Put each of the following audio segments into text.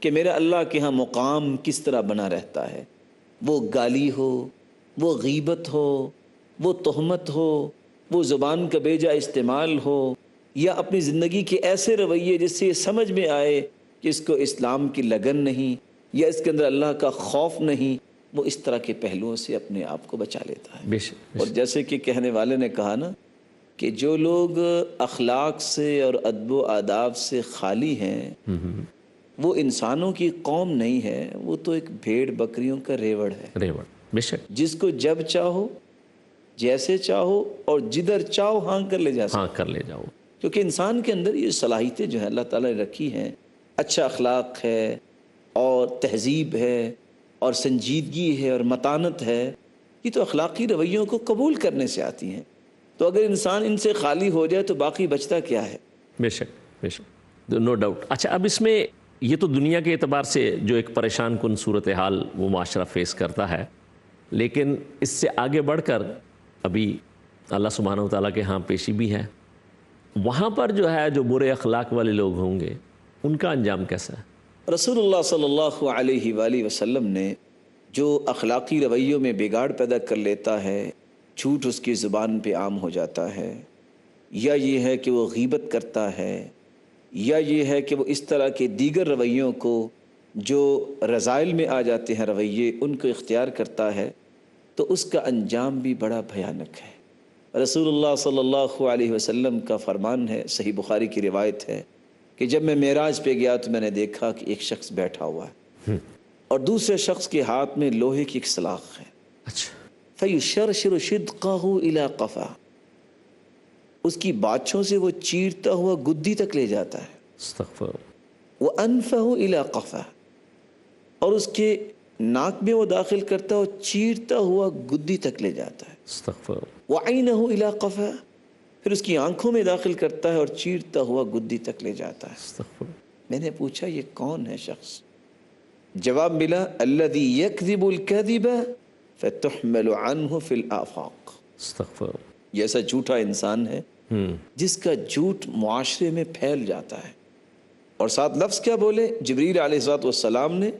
کہ میرا اللہ کے ہاں مقام کس طرح بنا رہتا ہے، وہ گالی ہو، وہ غیبت ہو، وہ تہمت ہو، وہ زبان کا بیجا استعمال ہو، یا اپنی زندگی کے ایسے رویے جس سے یہ سمجھ میں آئے کہ اس کو اسلام کی لگن نہیں یا اس کے اندر اللہ کا خوف نہیں، وہ اس طرح کے پہلوؤں سے اپنے آپ کو بچا لیتا ہے۔ بے شک اور جیسے کہ کہنے والے نے کہا نا کہ جو لوگ اخلاق سے اور ادب و آداب سے خالی ہیں وہ انسانوں کی قوم نہیں ہے، وہ تو ایک بھیڑ بکریوں کا ریوڑ ہے، ریوڑ، بے شک جس کو جب چاہو جیسے چاہو اور جدھر چاہو ہاں کر لے جا سکتے، ہاں کر لے جاؤ۔ کیونکہ انسان کے اندر یہ صلاحیتیں جو ہیں اللہ تعالیٰ نے رکھی ہیں، اچھا اخلاق ہے اور تہذیب ہے اور سنجیدگی ہے اور متانت ہے، یہ تو اخلاقی رویوں کو قبول کرنے سے آتی ہیں۔ تو اگر انسان ان سے خالی ہو جائے تو باقی بچتا کیا ہے؟ بے شک بے شک، نو ڈاؤٹ۔ اچھا، اب اس میں یہ تو دنیا کے اعتبار سے جو ایک پریشان کن صورتحال وہ معاشرہ فیس کرتا ہے، لیکن اس سے آگے بڑھ کر ابھی اللہ سبحانہ و تعالیٰ کے ہاں پیشی بھی ہے، وہاں پر جو ہے جو برے اخلاق والے لوگ ہوں گے ان کا انجام کیسا ہے؟ رسول اللہ صلی اللہ علیہ وآلہ وسلم نے جو اخلاقی رویوں میں بگاڑ پیدا کر لیتا ہے، جھوٹ اس کی زبان پہ عام ہو جاتا ہے، یا یہ ہے کہ وہ غیبت کرتا ہے، یا یہ ہے کہ وہ اس طرح کے دیگر رویوں کو جو رذائل میں آ جاتے ہیں رویے ان کو اختیار کرتا ہے، تو اس کا انجام بھی بڑا بھیانک ہے۔ رسول اللہ صلی اللہ علیہ وسلم کا فرمان ہے، صحیح بخاری کی روایت ہے کہ جب میں معراج پہ گیا تو میں نے دیکھا کہ ایک شخص بیٹھا ہوا ہے اور دوسرے شخص کے ہاتھ میں لوہے کی ایک سلاخ ہے، اچھا، فَيُشَرْشِرُ شِدْقَهُ إِلَىٰ قَفَا، اس کی باچھوں سے وہ چیرتا ہوا گدی تک لے جاتا ہے، استغفر، وَأَنفَهُ إِلَىٰ قَفَا، اور اس کے ناک میں وہ داخل کرتا ہے اور چیرتا ہوا گدی تک لے جاتا ہے، استغفر، وَعَيْنَهُ إِلَىٰ قَفَا، پھر اس کی آنکھوں میں داخل کرتا ہے اور چیرتا ہوا گدی تک لے جاتا ہے۔ استغفر، میں نے پوچھا یہ کون ہے شخص؟ جواب ملا الذی یکذب الکذب فتحمل عنہ فی الآفاق، استغفر، جیسا جھوٹا انسان ہے جس کا جھوٹ معاشرے میں پھیل جاتا ہے۔ اور ساتھ لفظ کیا بولے جبریل علیہ السلام نے،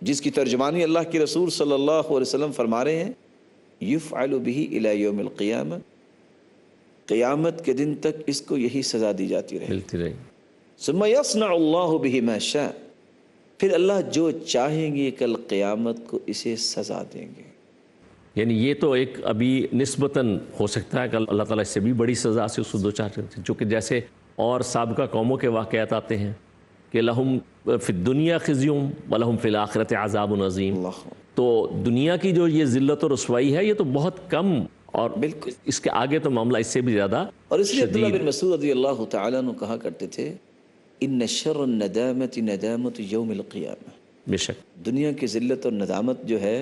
جس کی ترجمانی اللہ کے رسول صلی اللہ علیہ وسلم فرما رہے ہیں، یفعل بہ الی یوم القیامہ، قیامت کے دن تک اس کو یہی سزا دی جاتی رہے، ملتی رہی، ثم یصنع اللہ بہ ما شاء، پھر اللہ جو چاہیں گے کل قیامت کو اسے سزا دیں گے۔ یعنی یہ تو ایک ابھی نسبتاً ہو سکتا ہے کہ اللہ تعالیٰ اس سے بھی بڑی سزا سے اس کو دوچار کرتے ہیں، چونکہ جیسے اور سابقہ قوموں کے واقعات آتے ہیں کہ لہم فی الدنیا خزی ولہم فی الآخرۃ عذاب عظیم، اللہ تو دنیا کی جو یہ ذلت و رسوائی ہے یہ تو بہت کم، اور بالکل، اس کے آگے تو معاملہ اس سے بھی زیادہ اور اس لیے عبداللہ شدید۔ بن مسعود رضی اللہ تعالیٰ عنہ کہا کرتے تھے ان شر الندامت ندامت یوم القیامہ، بے شک، دنیا کی ذلت اور ندامت جو ہے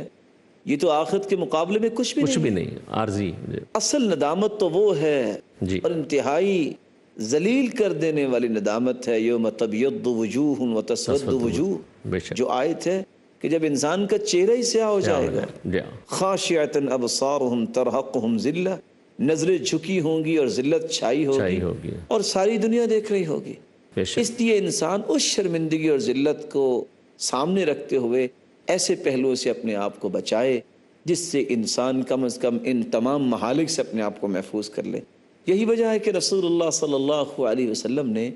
یہ تو آخرت کے مقابلے میں کچھ کچھ بھی نہیں ہے۔ نہیں، عارضی، اصل ندامت تو وہ ہے جی، اور انتہائی ذلیل کر دینے والی ندامت ہے، یوم تبیض وجوہ وتسود وجوہ، بے شک، جو آیت ہے کہ جب انسان کا چہرہ ہی سیاہ ہو جائے گا، جی، خاشعۃ ابصارهم ترہقهم ذلہ، نظریں جھکی ہوں گی اور ذلت چھائی چاہیے ہوگی ہوگی، اور ساری دنیا دیکھ رہی ہوگی۔ بے شک، اس لیے انسان اس شرمندگی اور ذلت کو سامنے رکھتے ہوئے ایسے پہلوؤں سے اپنے آپ کو بچائے جس سے انسان کم از کم ان تمام مہالک سے اپنے آپ کو محفوظ کر لے۔ یہی وجہ ہے کہ رسول اللہ صلی اللہ علیہ وسلم نے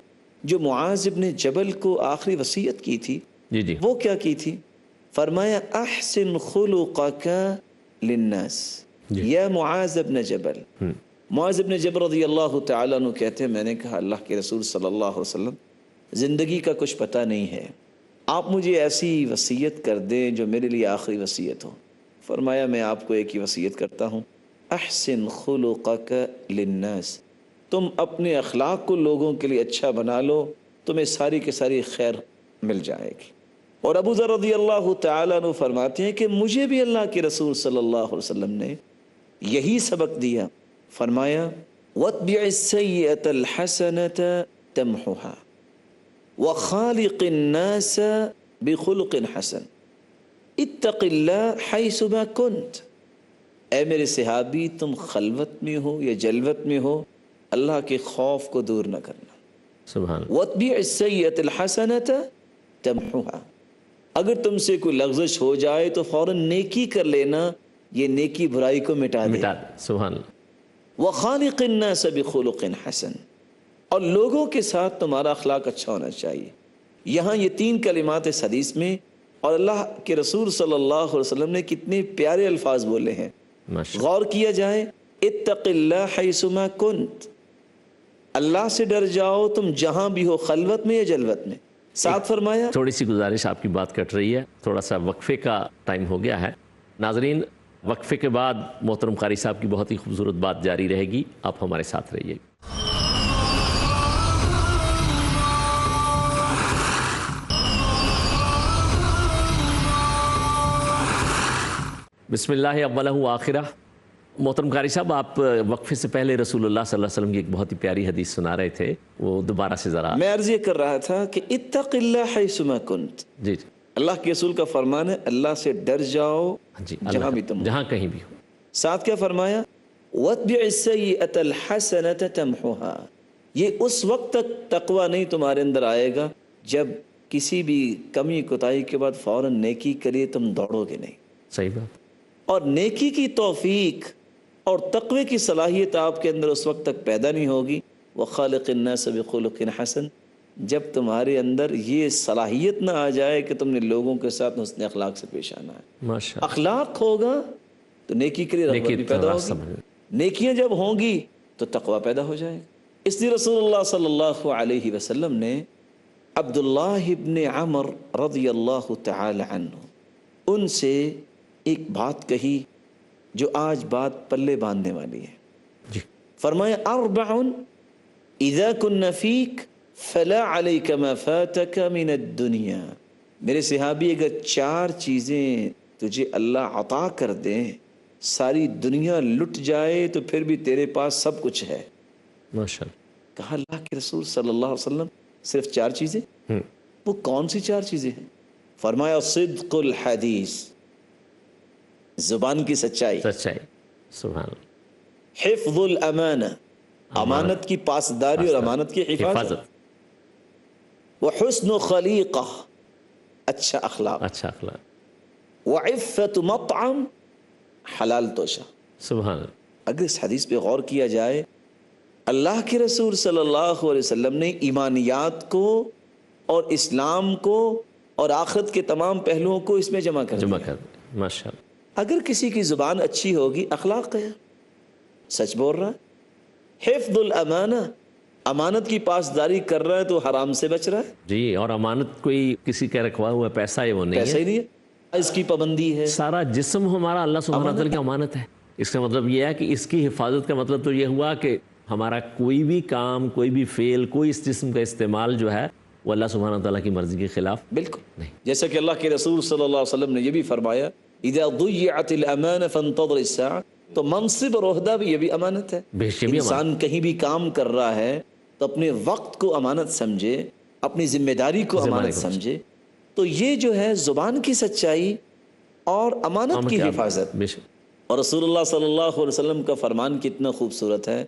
جو معاذ ابن جبل کو آخری وصیت کی تھی جی جی، وہ کیا کی تھی؟ فرمایا احسن خلقک للناس جی، یا معاذ ابن جبل۔ معاذ ابن جبل رضی اللہ تعالیٰ عنہ کہتے ہیں میں نے کہا اللہ کے رسول صلی اللہ علیہ وسلم زندگی کا کچھ پتہ نہیں ہے، آپ مجھے ایسی وصیت کر دیں جو میرے لیے آخری وصیت ہو۔ فرمایا میں آپ کو ایک ہی وصیت کرتا ہوں، احسن خلقک للناس، تم اپنے اخلاق کو لوگوں کے لیے اچھا بنا لو، تمہیں ساری کی ساری خیر مل جائے گی۔ اور ابو ذر رضی اللہ تعالیٰ عنہ فرماتے ہیں کہ مجھے بھی اللہ کے رسول صلی اللہ علیہ وسلم نے یہی سبق دیا، فرمایا وَاتْبِعِ السَّيِّئَةَ الْحَسَنَةَ تَمْحُهَا وَخَالِقِ النَّاسَ بِخُلُقٍ حَسَنٍ اتق اللہ حیث ما کنت۔ اے میرے صحابی تم خلوت میں ہو یا جلوت میں ہو اللہ کے خوف کو دور نہ کرنا۔ سبحان اللہ، وَاتْبِعِ السَّيِّئَةَ الْحَسَنَةَ تَمْحُهَا، اگر تم سے کوئی لغزش ہو جائے تو فوراً نیکی کر لینا، یہ نیکی برائی کو مٹا دے۔ سبحان اللہ۔ وَخَالِقِ النَّاسَ بِخُلُقٍ حَسَنٍ، اور لوگوں کے ساتھ تمہارا اخلاق اچھا ہونا چاہیے۔ یہاں یہ 3 کلمات اس حدیث میں، اور اللہ کے رسول صلی اللہ علیہ وسلم نے کتنے پیارے الفاظ بولے ہیں، غور کیا جائے۔ اتق اللہ حیثما کنت، اللہ سے ڈر جاؤ تم جہاں بھی ہو، خلوت میں یا جلوت میں۔ ساتھ فرمایا، تھوڑی سی گزارش، آپ کی بات کٹ رہی ہے، تھوڑا سا وقفے کا ٹائم ہو گیا ہے۔ ناظرین، وقفے کے بعد محترم قاری صاحب کی بہت ہی خوبصورت بات جاری رہے گی، آپ ہمارے ساتھ رہیے۔ بسم اللہ اولہ و آخرہ۔ محترم قاری صاحب، آپ وقفے سے پہلے رسول اللہ صلی اللہ علیہ وسلم کی ایک بہت ہی پیاری حدیث سنا رہے تھے، وہ دوبارہ سے ذرا۔ میں عرض یہ کر رہا تھا کہ اتق اللہ حیثما کنت، جی، اللہ کے رسول کا فرمان ہے اللہ سے ڈر جاؤ جہاں بھی تم ہو، جہاں کہیں بھی ہو۔ ساتھ کیا فرمایا، وَاتْبِعِ السَّيِّئَةَ الْحَسَنَةَ تَمْحُهَا، یہ اس وقت تک تقوی نہیں تمہارے اندر آئے گا جب کسی بھی کمی کوتاہی کے بعد فوراً نیکی کریے تم دوڑو گے نہیں۔ صحیح بات۔ اور نیکی کی توفیق اور تقوی کی صلاحیت آپ کے اندر اس وقت تک پیدا نہیں ہوگی، وَخَالِقِ النَّاسَ بِخُلُقٍ حَسَنٍ، جب تمہارے اندر یہ صلاحیت نہ آ جائے کہ تم نے لوگوں کے ساتھ حسن اخلاق سے پیش آنا ہے۔ ماشاء اللہ۔ اخلاق ہوگا تو نیکی کے لیے رغبت بھی پیدا ہوگی، نیکیاں جب ہوں گی تو تقوی پیدا ہو جائے گا۔ اس لیے رسول اللہ صلی اللہ علیہ وسلم نے عبداللہ ابن عمر رضی اللہ تعالی عنہ ان سے ایک بات کہی جو آج بات پلے باندھنے والی ہے۔ جی۔ فرمایا، اربع اذا کن فیک فلا علیک ما فاتک من الدنیا، میرے صحابی اگر 4 چیزیں تجھے اللہ عطا کر دیں، ساری دنیا لٹ جائے تو پھر بھی تیرے پاس سب کچھ ہے۔ ماشاءاللہ۔ کہا اللہ کے رسول صلی اللہ علیہ وسلم صرف 4 چیزیں؟ وہ کون سی 4 چیزیں ہیں؟ فرمایا، صدق الحدیث، زبان کی سچائی، سبحان اللہ، حفظ الامانہ، امانت کی پاسداری اور امانت کی حفاظت، وحسن خلیقہ، اچھا اخلاق، وعفت مطعم، حلال توشہ۔ سبحان اللہ۔ اگر اس حدیث پہ غور کیا جائے، اللہ کے رسول صلی اللہ علیہ وسلم نے ایمانیات کو اور اسلام کو اور آخرت کے تمام پہلوؤں کو اس میں جمع کر دیا۔ ماشاءاللہ۔ اگر کسی کی زبان اچھی ہوگی، اخلاق ہے، سچ بول رہا ہے، حفظ الامانہ، امانت کی پاسداری کر رہا ہے تو حرام سے بچ رہا ہے۔ جی، اور امانت کوئی کسی کا رکھوا ہوا پیسہ ہے وہ نہیں ہے، پیسہ ہی نہیں ہے، اس کی پابندی ہے۔ سارا جسم ہمارا اللہ سبحانہ وتعالی کی امانت ہے۔ اس کا مطلب یہ ہے کہ اس کی حفاظت کا مطلب تو یہ ہوا کہ ہمارا کوئی بھی کام، کوئی بھی فعل، کوئی اس جسم کا استعمال جو ہے وہ اللہ سبحانہ وتعالی کی مرضی کے خلاف بالکل نہیں۔ جیسا کہ اللہ کے رسول صلی اللہ علیہ وسلم نے یہ بھی فرمایا، اذا ضیعت الامانہ فانتظر الساعہ، تو منصب اور عہدہ بھی یہ بھی امانت ہے۔ انسان کہیں بھی کام کر رہا ہے تو اپنے وقت کو امانت سمجھے، اپنی ذمہ داری کو امانت سمجھے۔ تو یہ جو ہے زبان کی سچائی اور امانت کی حفاظت، اور رسول اللہ صلی اللہ علیہ وسلم کا فرمان کتنا خوبصورت ہے۔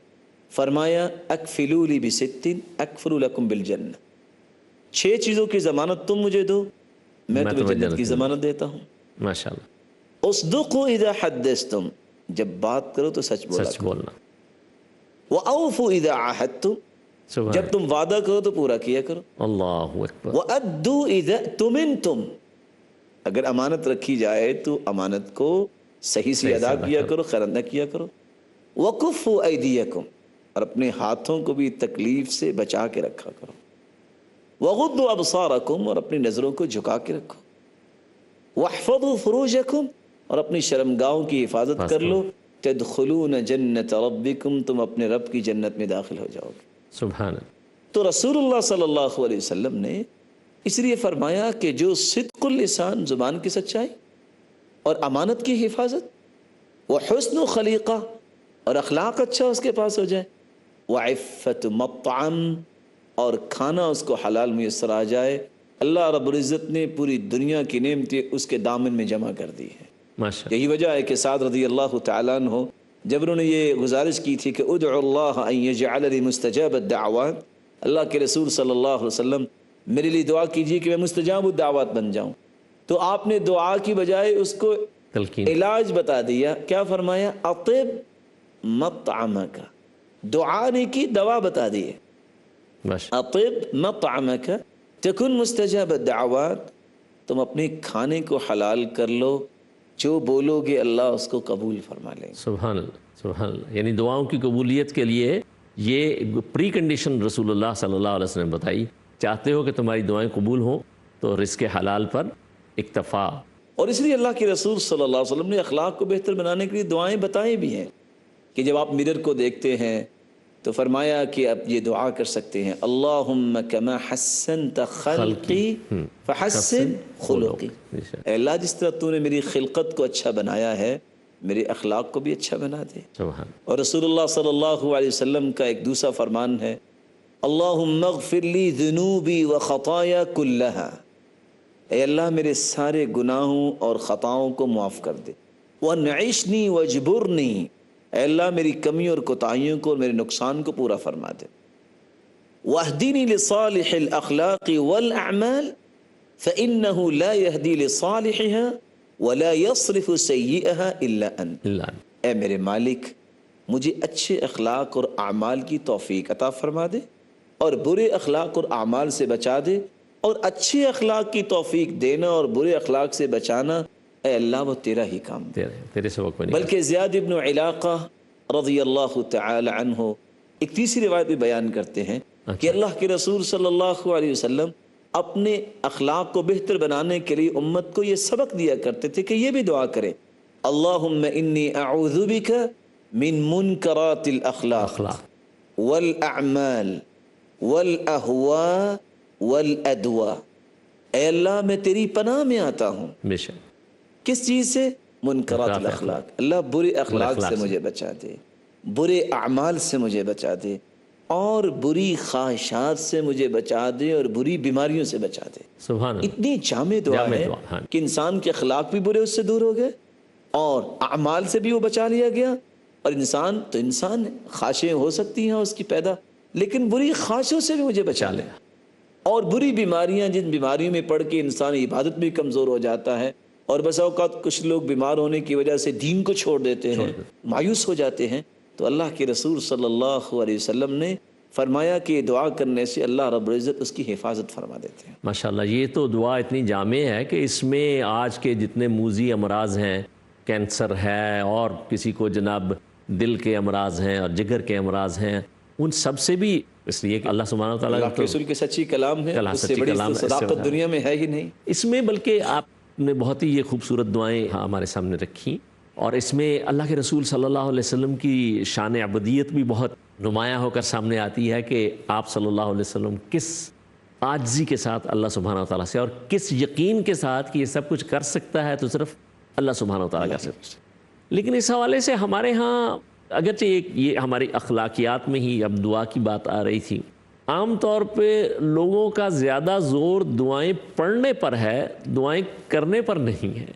فرمایا، اکفلوا لی بست اکفل لکم بالجنہ، 6 چیزوں کی ضمانت تم مجھے دو، میں تمہیں جنت کی ضمانت دیتا ہوں۔ ماشاءاللہ۔ اصدقوا اذا حدثتم، جب بات کرو تو سچ بولنا۔ وأوفوا اذا عاہدتم، جب تم وعدہ کرو تو پورا کیا کرو۔ اللہ اکبر۔ وأدوا اذا اؤتمنتم، اگر امانت رکھی جائے تو امانت کو صحیح سے ادا کیا کرو، خیانت نہ کیا کرو۔ وکفوا ایدیکم، اور اپنے ہاتھوں کو بھی تکلیف سے بچا کے رکھا کرو۔ وغضوا ابصارکم، اور اپنی نظروں کو جھکا کے رکھو۔ واحفظوا فروجکم، اور اپنی شرمگاہوں کی حفاظت کر لو۔ تدخلون جنت ربکم، تم اپنے رب کی جنت میں داخل ہو جاؤ گے۔ سبحان اللہ۔ تو رسول اللہ صلی اللہ علیہ وسلم نے اس لیے فرمایا کہ جو صدق اللسان، زبان کی سچائی اور امانت کی حفاظت، وہ حسن خلیقہ، اور اخلاق اچھا اس کے پاس ہو جائے، وعفت مطعم، اور کھانا اس کو حلال میسر آ جائے، اللہ رب العزت نے پوری دنیا کی نعمتیں اس کے دامن میں جمع کر دی ہے۔ یہی وجہ ہے کہ سعد رضی اللہ تعالیٰ عنہ جب انہوں نے یہ گزارش کی تھی کہ ادعو اللہ ان یجعل لی مستجاب الدعوات، اللہ کے رسول صلی اللہ علیہ وسلم میرے لیے دعا کیجیے کہ میں مستجاب الدعوات بن جاؤں، تو آپ نے دعا کی بجائے اس کو تلقین علاج بتا دیا. کیا فرمایا؟ اطب مطعمک. دعا نہیں کی، دوا بتا دیے. بس اطب مطعمک تکن مستجاب الدعوات. تم اپنے کھانے کو حلال کر لو، جو بولو گے اللہ اس کو قبول فرما لیں. سبحان اللہ سبحان اللہ. یعنی دعاؤں کی قبولیت کے لیے یہ پری کنڈیشن رسول اللہ صلی اللہ علیہ وسلم نے بتائی. چاہتے ہو کہ تمہاری دعائیں قبول ہوں تو رزق حلال پر اکتفا. اور اس لیے اللہ کے رسول صلی اللہ علیہ وسلم نے اخلاق کو بہتر بنانے کے لیے دعائیں بتائیں بھی ہیں کہ جب آپ مرر کو دیکھتے ہیں تو فرمایا کہ آپ یہ دعا کر سکتے ہیں اللہم کما حسنت خلقی فحسن خلقی. اے اللہ جس طرح تو نے میری خلقت کو اچھا بنایا ہے میرے اخلاق کو بھی اچھا بنا دے. سبحان. اور رسول اللہ صلی اللہ علیہ وسلم کا ایک دوسرا فرمان ہے اللہم اغفر لی ذنوبی و خطایا کلہا. اے اللہ میرے سارے گناہوں اور خطاؤں کو معاف کر دے. وَنْعِشْنِي وَجْبُرْنِي. اے اللہ میری کمی اور کوتاہیوں کو اور میرے نقصان کو پورا فرما دے. وَاهْدِنِي لِصَالِحِ الْأَخْلَاقِ وَالْأَعْمَالِ فَإِنَّهُ لَا يَهْدِي لِصَالِحِهَا وَلَا يَصْرِفُ سَيِّئَهَا إِلَّا أَنْتَ. اے میرے مالک مجھے اچھے اخلاق اور اعمال کی توفیق عطا فرما دے اور برے اخلاق اور اعمال سے بچا دے. اور اچھے اخلاق کی توفیق دینا اور برے اخلاق سے بچانا اے اللہ وہ تیرا ہی کام ہے. تیرے سبق نہیں. بلکہ زیاد ابن علاقہ رضی اللہ تعالی عنہ ایک تیسری روایت بھی بیان کرتے ہیں کہ اللہ کے رسول صلی اللہ علیہ وسلم اپنے اخلاق کو بہتر بنانے کے لیے امت کو یہ سبق دیا کرتے تھے کہ یہ بھی دعا کریں اللہم انی اعوذ بک من منکرات الاخلاق والاعمال والاہواء والادواء. اے اللہ میں تیری پناہ میں آتا ہوں. بے شک. کس چیز سے؟ منکرات الاخلاق. اللہ برے اخلاق سے مجھے بچا دے، برے اعمال سے مجھے بچا دے، اور بری خواہشات سے مجھے بچا دے، اور بری بیماریوں سے بچا دے. سبحان اللہ. اتنی جامع دعا ہے کہ انسان کے اخلاق بھی برے اس سے دور ہو گئے اور اعمال سے بھی وہ بچا لیا گیا. اور انسان تو انسان ہے، خواہشیں ہو سکتی ہیں اس کی پیدا، لیکن بری خواہشوں سے بھی مجھے بچا لے. اور بری بیماریاں، جن بیماریوں میں پڑھ کے انسان عبادت بھی کمزور ہو جاتا ہے، اور بسا اوقات کچھ لوگ بیمار ہونے کی وجہ سے دین کو چھوڑ دیتے ہیں، مایوس ہو جاتے ہیں. تو اللہ کے رسول صلی اللہ علیہ وسلم نے فرمایا کہ یہ دعا کرنے سے اللہ رب العزت اس کی حفاظت فرما دیتے ہیں. ماشاءاللہ. یہ تو دعا اتنی جامع ہے کہ اس میں آج کے جتنے موذی امراض ہیں، کینسر ہے اور کسی کو جناب دل کے امراض ہیں اور جگر کے امراض ہیں، ان سب سے بھی، اس لیے کہ اللہ سبحانہ وتعالیٰ اللہ کے رسول کی سچی کلام ہے، اس سے بڑی صداقت دنیا میں ہے ہی نہیں. اس میں بلکہ آپ نے بہت ہی یہ خوبصورت دعائیں ہمارے سامنے رکھی، اور اس میں اللہ کے رسول صلی اللہ علیہ وسلم کی شان عبودیت بھی بہت نمایاں ہو کر سامنے آتی ہے کہ آپ صلی اللہ علیہ وسلم کس عاجزی کے ساتھ اللہ سبحانہ وتعالیٰ سے، اور کس یقین کے ساتھ کہ یہ سب کچھ کر سکتا ہے تو صرف اللہ سبحانہ وتعالیٰ کر سکتا ہے. لیکن اس حوالے سے ہمارے ہاں اگرچہ یہ ہماری اخلاقیات میں ہی اب دعا کی بات آ رہی تھی، عام طور پہ لوگوں کا زیادہ زور دعائیں پڑھنے پر ہے، دعائیں کرنے پر نہیں ہے.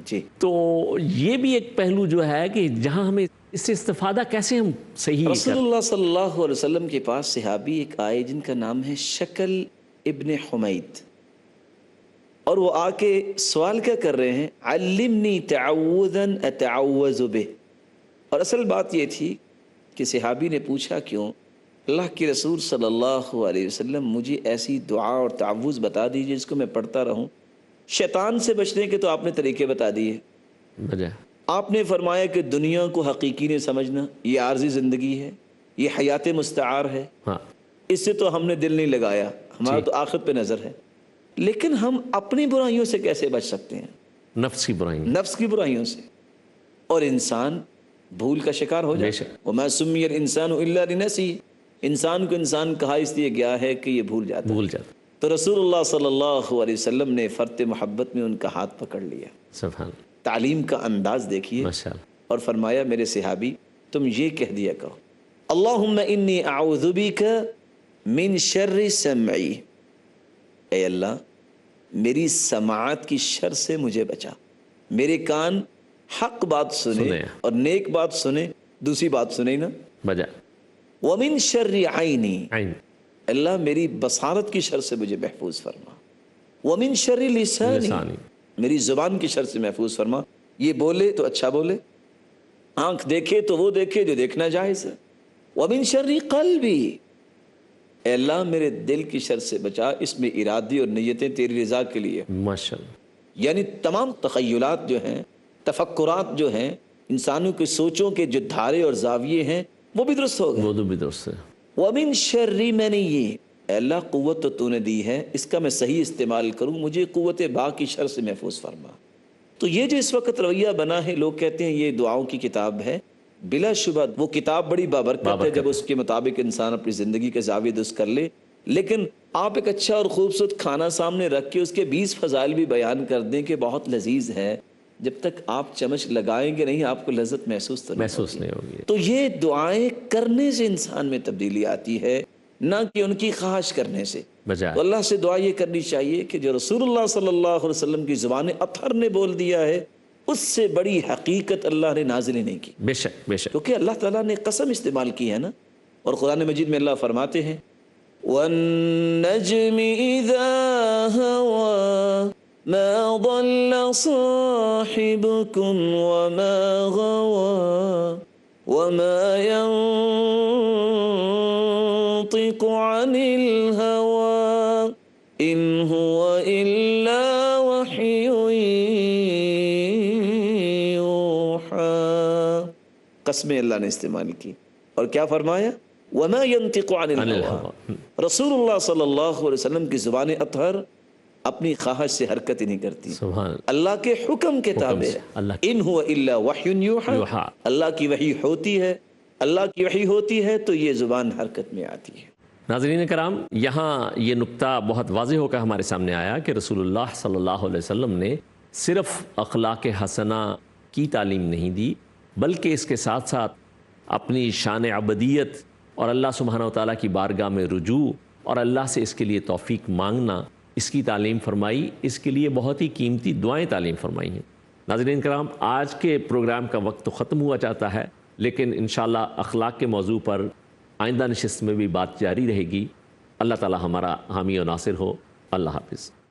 جی. تو یہ بھی ایک پہلو جو ہے کہ جہاں ہمیں اس سے استفادہ کیسے ہم صحیح رسول اللہ صلی اللہ علیہ وسلم کے پاس صحابی ایک آئے جن کا نام ہے شکل ابن حمید، اور وہ آ کے سوال کیا کر رہے ہیں؟ علمنی تعوذا اتعوذ بہ. اور اصل بات یہ تھی کہ صحابی نے پوچھا کیوں؟ اللہ کے رسول صلی اللہ علیہ وسلم مجھے ایسی دعا اور تعوذ بتا دیجئے جس کو میں پڑھتا رہوں. شیطان سے بچنے کے تو آپ نے طریقے بتا دیے. آپ نے فرمایا کہ دنیا کو حقیقی نہیں سمجھنا، یہ عارضی زندگی ہے، یہ حیات مستعار ہے، اس سے تو ہم نے دل نہیں لگایا، ہمارا تو آخرت پہ نظر ہے. لیکن ہم اپنی برائیوں سے کیسے بچ سکتے ہیں؟ نفس کی برائیوں، نفس کی برائیوں سے. اور انسان بھول کا شکار ہو جائے. وَمَا سُمِّيَ الْإِنسَانُ إِلَّا لِنَفْسِهِ. انسان کو انسان کہا اس لیے گیا ہے کہ یہ بھول جاتا. تو رسول اللہ صلی اللہ علیہ وسلم نے فرط محبت میں ان کا ہاتھ پکڑ لیا. سبحان. تعلیم کا انداز دیکھیے. اور فرمایا میرے صحابی تم یہ کہہ دیا کرو اللہم انی اعوذ بک من شر سمعی. اے اللہ میری سماعت کی شر سے مجھے بچا. میرے کان حق بات سنے اور نیک بات سنے، دوسری بات سنے نا بجا. ومن شر عینی. اللہ میری بصارت کی شر سے مجھے محفوظ فرما. ومن شر لسانی. میری زبان کی شر سے محفوظ فرما، یہ بولے تو اچھا بولے، آنکھ دیکھے تو وہ دیکھے جو دیکھنا جائز ہے، وَمِن شَرِّ قَلْبِي، اے اللہ میرے دل کی شر سے بچا، اس میں ارادے اور نیتیں تیری رضا کے لیے، ماشاءاللہ، یعنی تمام تخیلات جو ہیں، تفکرات جو ہیں، انسانوں کی سوچوں کے جو دھارے اور زاویے ہیں وہ بھی درست ہو گئے۔ وہ بھی درست ہے۔ وَمِن شَرِّ، میں نے یہ، اے اللہ قوت تو نے دی ہے، اس کا میں صحیح استعمال کروں، مجھے قوت با کی شر سے محفوظ فرما۔ تو یہ جو اس وقت رویہ بنا ہے، لوگ کہتے ہیں یہ دعاؤں کی کتاب ہے، بلا شبہ وہ کتاب بڑی بابرکت ہے جب اس کے مطابق انسان اپنی زندگی کے زاویے درست کر لے، لیکن آپ ایک اچھا اور خوبصورت کھانا سامنے رکھ کے اس کے 20 فضائل بھی بیان کر دیں کہ بہت لذیذ ہے، جب تک آپ چمچ لگائیں گے نہیں آپ کو لذت محسوس تو نہیں ہوگی۔ تو یہ دعائیں کرنے سے انسان میں تبدیلی آتی ہے، نہ کہ ان کی خواہش کرنے سے۔ تو اللہ سے دعا یہ کرنی چاہیے کہ جو رسول اللہ صلی اللہ علیہ وسلم کی زبان اطہر نے بول دیا ہے، اس سے بڑی حقیقت اللہ نے نازل نہیں کی، بے شک بے شک، کیونکہ اللہ تعالیٰ نے قسم استعمال کی ہے نا، اور قرآن مجید میں اللہ فرماتے ہیں وَالنَّجْمِ إِذَا هَوَى مَا ضَلَّ صَاحِبُكُمْ وَمَا غَوَى وَمَا يَنطِقُ عَنِ الْهَوَى إِنْ هُوَ إِلَّا وَحْيٌ يُوحَى۔ قسمیں اللہ نے استعمال کی اور کیا فرمایا؟ وَمَا يَنطِقُ عَنِ الْهَوَى، رسول اللہ صلی اللہ علیہ وسلم کی زبان اطہر اپنی خواہش سے حرکت ہی نہیں کرتی، اللہ کے حکم کے تابع ہے۔ ان هو الا وحی یوحی، اللہ کی وحی ہوتی ہے، اللہ کی وحی ہوتی ہے تو یہ زبان حرکت میں آتی ہے۔ ناظرین کرام، یہاں یہ نقطہ بہت واضح ہو کر ہمارے سامنے آیا کہ رسول اللہ صلی اللہ علیہ وسلم نے صرف اخلاق حسنہ کی تعلیم نہیں دی، بلکہ اس کے ساتھ ساتھ اپنی شان عبدیت اور اللہ سبحانہ و تعالیٰ کی بارگاہ میں رجوع اور اللہ سے اس کے لیے توفیق مانگنا، اس کی تعلیم فرمائی، اس کے لیے بہت ہی قیمتی دعائیں تعلیم فرمائی ہیں۔ ناظرین کرام، آج کے پروگرام کا وقت تو ختم ہوا چاہتا ہے، لیکن انشاءاللہ اخلاق کے موضوع پر آئندہ نشست میں بھی بات جاری رہے گی۔ اللہ تعالیٰ ہمارا حامی و ناصر ہو۔ اللہ حافظ۔